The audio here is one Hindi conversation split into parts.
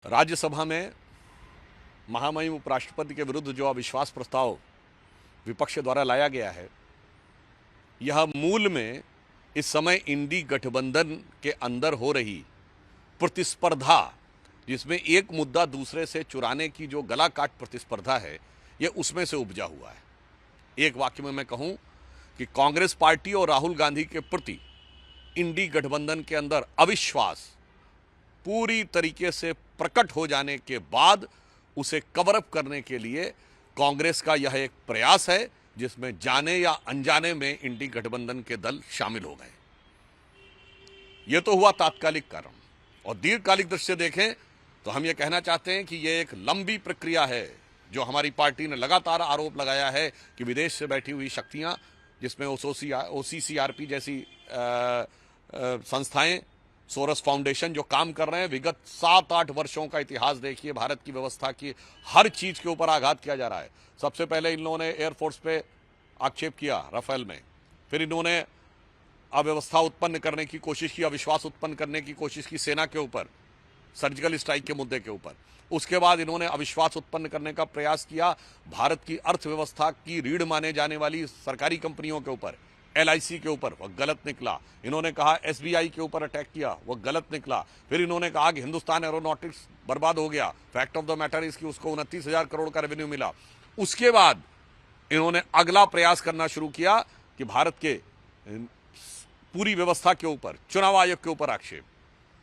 राज्यसभा में महामहिम उपराष्ट्रपति के विरुद्ध जो अविश्वास प्रस्ताव विपक्ष द्वारा लाया गया है, यह मूल में इस समय इंडी गठबंधन के अंदर हो रही प्रतिस्पर्धा, जिसमें एक मुद्दा दूसरे से चुराने की जो गला काट प्रतिस्पर्धा है, यह उसमें से उपजा हुआ है। एक वाक्य में मैं कहूं कि कांग्रेस पार्टी और राहुल गांधी के प्रति इंडी गठबंधन के अंदर अविश्वास पूरी तरीके से प्रकट हो जाने के बाद उसे कवर अप करने के लिए कांग्रेस का यह एक प्रयास है, जिसमें जाने या अनजाने में इंडी गठबंधन के दल शामिल हो गए। यह तो हुआ तात्कालिक कारण, और दीर्घकालिक दृष्टि से देखें तो हम यह कहना चाहते हैं कि यह एक लंबी प्रक्रिया है, जो हमारी पार्टी ने लगातार आरोप लगाया है कि विदेश से बैठी हुई शक्तियां, जिसमें OCCRP जैसी संस्थाएं, सोरस फाउंडेशन जो काम कर रहे हैं, विगत 7-8 वर्षों का इतिहास देखिए, भारत की व्यवस्था की हर चीज के ऊपर आघात किया जा रहा है। सबसे पहले इन लोगों ने एयरफोर्स पे आक्षेप किया राफेल में, फिर इन्होंने अव्यवस्था उत्पन्न करने की कोशिश की, अविश्वास उत्पन्न करने की कोशिश की सेना के ऊपर, सर्जिकल स्ट्राइक के मुद्दे के ऊपर। उसके बाद इन्होंने अविश्वास उत्पन्न करने का प्रयास किया भारत की अर्थव्यवस्था की रीढ़ माने जाने वाली सरकारी कंपनियों के ऊपर, LIC के ऊपर, वह गलत निकला। इन्होंने कहा SBI के ऊपर अटैक किया, वह गलत निकला। फिर इन्होंने कहा कि हिंदुस्तान एरोनॉटिक्स बर्बाद हो गया। Fact of the matter is कि उसको 29,000 करोड़ का रेवेन्यू मिला। उसके बाद इन्होंने अगला प्रयास करना शुरू किया कि भारत के पूरी व्यवस्था के ऊपर, चुनाव आयोग के ऊपर आक्षेप,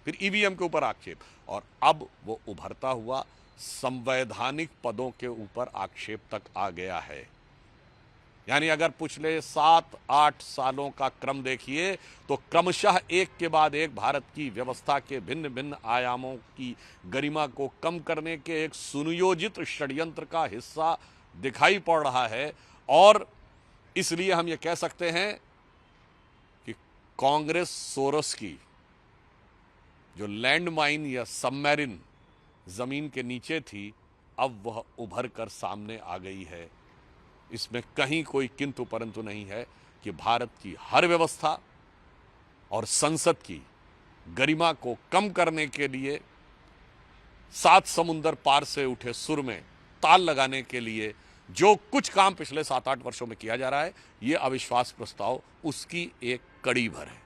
फिर EVM के ऊपर आक्षेप, और अब वो उभरता हुआ संवैधानिक पदों के ऊपर आक्षेप तक आ गया है। यानी अगर पिछले 7-8 सालों का क्रम देखिए तो क्रमशः एक के बाद एक भारत की व्यवस्था के भिन्न भिन्न आयामों की गरिमा को कम करने के एक सुनियोजित षड्यंत्र का हिस्सा दिखाई पड़ रहा है। और इसलिए हम ये कह सकते हैं कि कांग्रेस सोरस की जो लैंड माइन या सबमरीन जमीन के नीचे थी, अब वह उभर कर सामने आ गई है। इसमें कहीं कोई किंतु परंतु नहीं है कि भारत की हर व्यवस्था और संसद की गरिमा को कम करने के लिए, 7 समुंदर पार से उठे सुर में ताल लगाने के लिए जो कुछ काम पिछले 7-8 वर्षों में किया जा रहा है, ये अविश्वास प्रस्ताव उसकी एक कड़ी भर है।